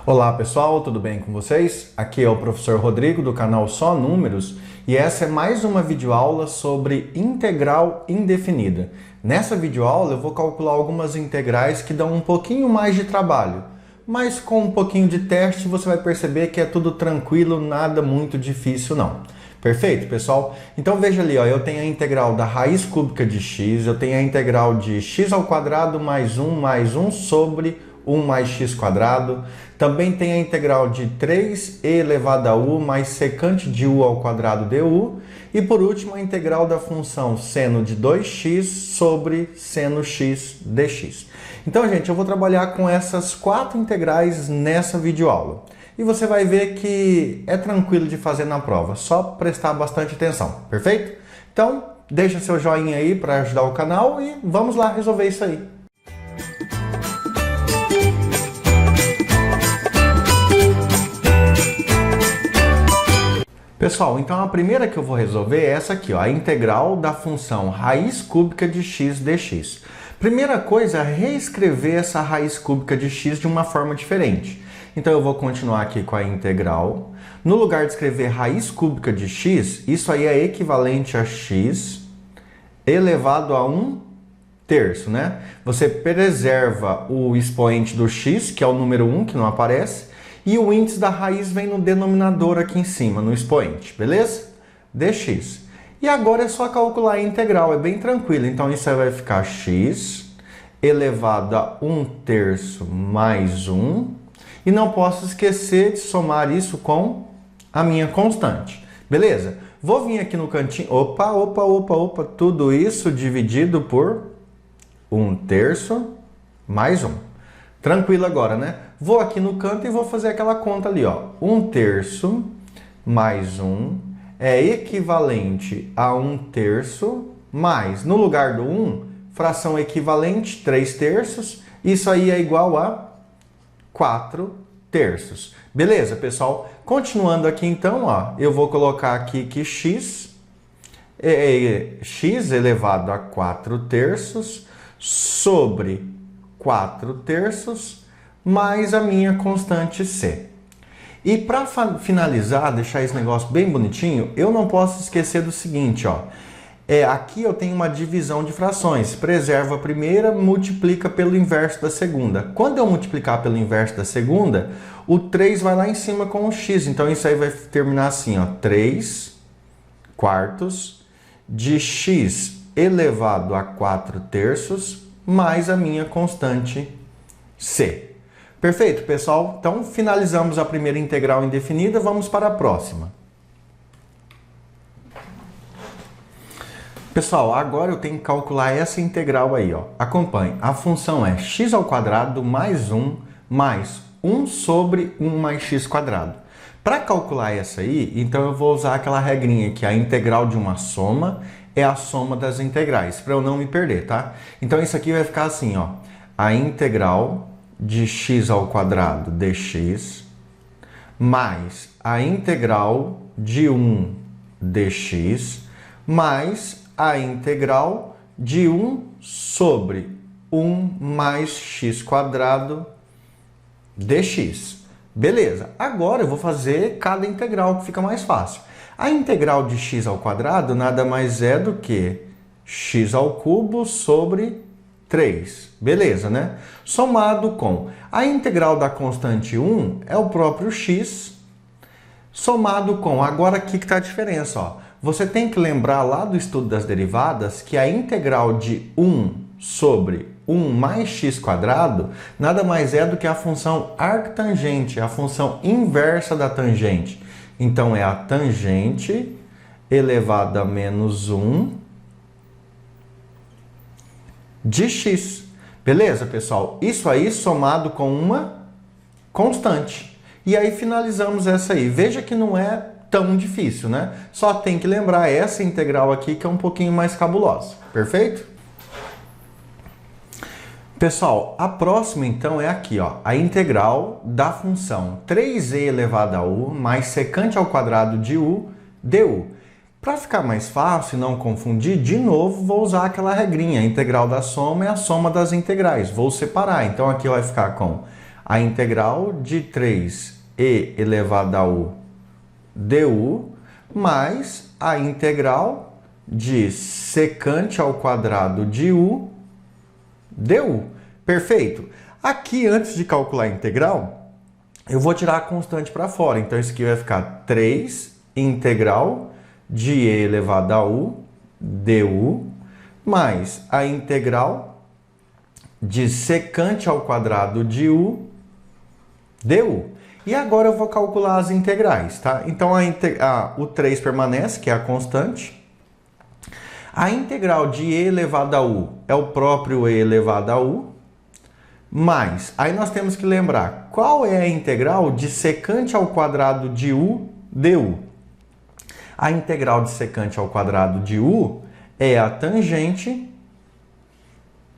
Olá pessoal, tudo bem com vocês? Aqui é o professor Rodrigo do canal Só Números e essa é mais uma videoaula sobre integral indefinida. Nessa videoaula eu vou calcular algumas integrais que dão um pouquinho mais de trabalho, mas com um pouquinho de teste você vai perceber que é tudo tranquilo, nada muito difícil não. Perfeito, pessoal? Então veja ali, ó, eu tenho a integral da raiz cúbica de x, eu tenho a integral de x ao quadrado mais 1 sobre 1 mais x quadrado. Também tem a integral de 3e elevado a u mais secante de u ao quadrado du. E por último, a integral da função seno de 2x sobre seno x dx. Então, gente, eu vou trabalhar com essas 4 integrais nessa videoaula. E você vai ver que é tranquilo de fazer na prova, só prestar bastante atenção, perfeito? Então, deixa seu joinha aí para ajudar o canal e vamos lá resolver isso aí. Pessoal, então a primeira que eu vou resolver é essa aqui, ó, a integral da função raiz cúbica de x dx. Primeira coisa é reescrever essa raiz cúbica de x de uma forma diferente. Então eu vou continuar aqui com a integral. No lugar de escrever raiz cúbica de x, isso aí é equivalente a x elevado a 1/3, né? Você preserva o expoente do x, que é o número 1, que não aparece, e o índice da raiz vem no denominador aqui em cima, no expoente, beleza? Dx. E agora é só calcular a integral, é bem tranquilo. Então isso aí vai ficar x elevado a 1/3 mais 1. E não posso esquecer de somar isso com a minha constante. Beleza? Vou vir aqui no cantinho. Opa. Tudo isso dividido por 1/3 mais 1. Tranquilo agora, né? Vou aqui no canto e vou fazer aquela conta ali, ó. 1/3 mais 1 é equivalente a 1/3 mais, no lugar do 1, fração equivalente, 3/3. Isso aí é igual a 4/3. Beleza, pessoal? Continuando aqui então, ó, eu vou colocar aqui que x é x elevado a 4/3 sobre 4/3 mais a minha constante c. E para finalizar, deixar esse negócio bem bonitinho, eu não posso esquecer do seguinte, ó. Aqui eu tenho uma divisão de frações. Preserva a primeira, multiplica pelo inverso da segunda. Quando eu multiplicar pelo inverso da segunda, o 3 vai lá em cima com o x. Então isso aí vai terminar assim, ó. 3/4 de x elevado a 4/3 mais a minha constante c. Perfeito, pessoal? Então finalizamos a primeira integral indefinida, vamos para a próxima. Pessoal, agora eu tenho que calcular essa integral aí, ó. Acompanhe. A função é x ao quadrado mais 1 mais 1 sobre 1 mais x quadrado. Para calcular essa aí, então eu vou usar aquela regrinha que a integral de uma soma é a soma das integrais, para eu não me perder, tá? Então isso aqui vai ficar assim, ó. A integral de x ao quadrado dx mais a integral de 1 dx mais a integral de 1 sobre 1 mais x quadrado dx. Beleza, agora eu vou fazer cada integral, que fica mais fácil. A integral de x ao quadrado nada mais é do que x ao cubo sobre 3. Beleza, né? Somado com a integral da constante 1 é o próprio x, somado com, agora aqui que está a diferença, ó. Você tem que lembrar lá do estudo das derivadas que a integral de 1 sobre 1 mais x quadrado nada mais é do que a função arctangente, a função inversa da tangente. Então é a tangente elevada a menos 1 de x. Beleza, pessoal? Isso aí somado com uma constante. E aí finalizamos essa aí. Veja que não é tão difícil, né? Só tem que lembrar essa integral aqui que é um pouquinho mais cabulosa. Perfeito? Pessoal, a próxima então é aqui, ó, a integral da função 3e elevado a u mais secante ao quadrado de u du. Para ficar mais fácil e não confundir, de novo vou usar aquela regrinha. A integral da soma é a soma das integrais. Vou separar. Então aqui vai ficar com a integral de 3e elevado a u du mais a integral de secante ao quadrado de u du. Perfeito? Aqui, antes de calcular a integral, eu vou tirar a constante para fora. Então, isso aqui vai ficar 3 integral de e elevado a u du mais a integral de secante ao quadrado de u du. E agora eu vou calcular as integrais, tá? Então, o 3 permanece, que é a constante. A integral de e elevado a u é o próprio e elevado a u. Mas, aí nós temos que lembrar, qual é a integral de secante ao quadrado de u du? A integral de secante ao quadrado de u é a tangente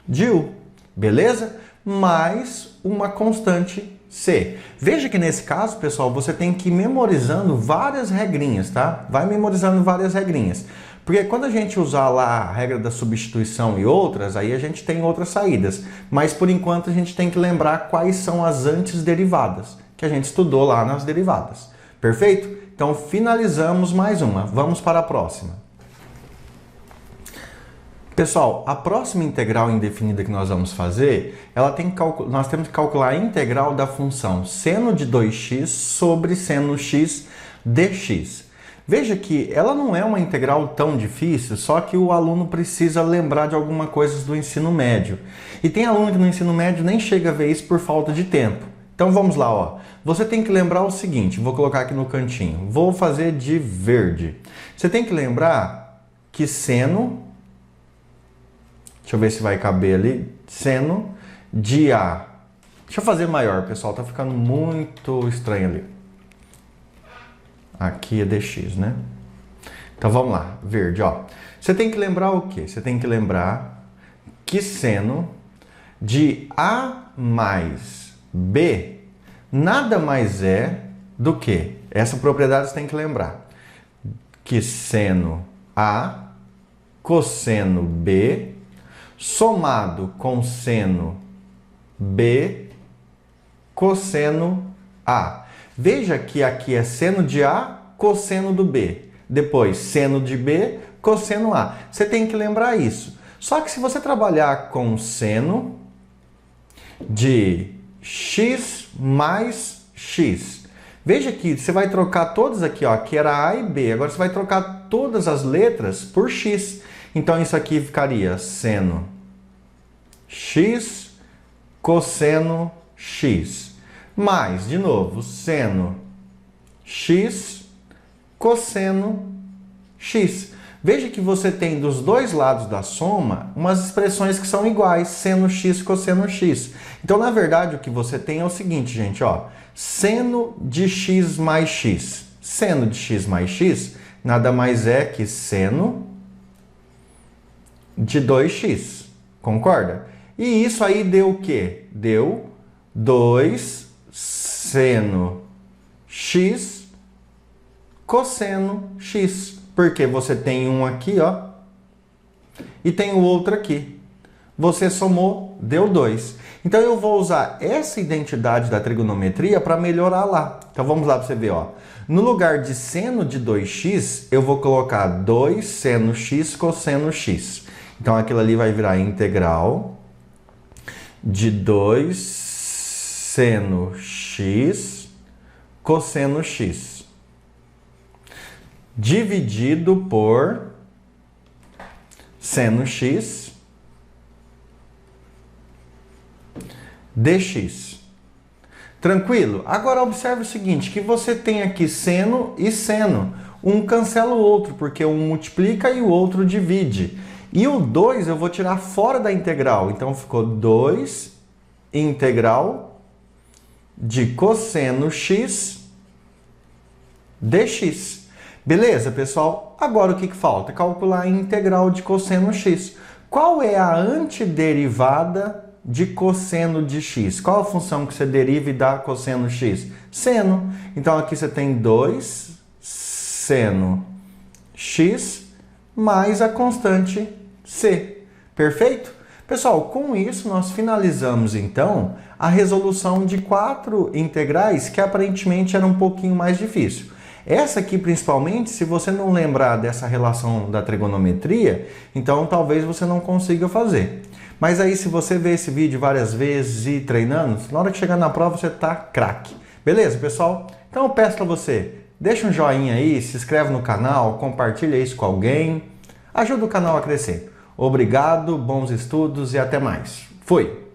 de u, beleza? Mais uma constante c. Veja que nesse caso, pessoal, você tem que ir memorizando várias regrinhas, tá? Vai memorizando várias regrinhas. Porque quando a gente usar lá a regra da substituição e outras, aí a gente tem outras saídas. Mas por enquanto a gente tem que lembrar quais são as antiderivadas, que a gente estudou lá nas derivadas. Perfeito? Então finalizamos mais uma. Vamos para a próxima. Pessoal, a próxima integral indefinida que nós vamos fazer, nós temos que calcular a integral da função seno de 2x sobre seno x dx. Veja que ela não é uma integral tão difícil, só que o aluno precisa lembrar de algumas coisas do ensino médio. E tem aluno que no ensino médio nem chega a ver isso por falta de tempo. Então vamos lá, ó. Você tem que lembrar o seguinte, vou colocar aqui no cantinho, vou fazer de verde. Você tem que lembrar que seno, deixa eu ver se vai caber ali, seno de A. Deixa eu fazer maior, pessoal, tá ficando muito estranho ali. Aqui é dx, né? Então vamos lá, verde, ó. Você tem que lembrar o quê? Você tem que lembrar que seno de A mais B nada mais é do que, essa propriedade você tem que lembrar, que seno A cosseno B somado com seno B cosseno A. Veja que aqui é seno de A, cosseno do B. Depois, seno de B, cosseno A. Você tem que lembrar isso. Só que se você trabalhar com seno de x mais x, veja que você vai trocar todas aqui, ó, que era A e B. Agora você vai trocar todas as letras por x. Então isso aqui ficaria seno x cosseno x. Mais, de novo, seno x cosseno x. Veja que você tem dos dois lados da soma umas expressões que são iguais, seno x cosseno x. Então, na verdade, o que você tem é o seguinte, gente, ó, seno de x mais x. Seno de x mais x nada mais é que seno de 2x, concorda? E isso aí deu o quê? Deu 2 seno x cosseno x. Porque você tem um aqui, ó, e tem o outro aqui. Você somou, deu 2. Então eu vou usar essa identidade da trigonometria para melhorar lá. Então vamos lá para você ver, ó. No lugar de seno de 2x, eu vou colocar 2 seno x cosseno x. Então aquilo ali vai virar integral de 2 seno x cosseno x dividido por seno x dx. Tranquilo? Agora observe o seguinte, que você tem aqui seno e seno. Um cancela o outro, porque um multiplica e o outro divide. E o 2 eu vou tirar fora da integral. Então ficou 2 integral de cosseno x dx. Beleza, pessoal? Agora o que falta? Calcular a integral de cosseno x. Qual é a antiderivada de cosseno de x? Qual a função que você deriva e dá cosseno x? Seno. Então aqui você tem 2 seno x mais a constante c. Perfeito? Pessoal, com isso nós finalizamos então a resolução de 4 integrais que aparentemente era um pouquinho mais difícil. Essa aqui principalmente, se você não lembrar dessa relação da trigonometria, então talvez você não consiga fazer. Mas aí se você ver esse vídeo várias vezes e ir treinando, na hora que chegar na prova você tá craque. Beleza, pessoal? Então eu peço para você, deixa um joinha aí, se inscreve no canal, compartilha isso com alguém, ajuda o canal a crescer. Obrigado, bons estudos e até mais. Fui!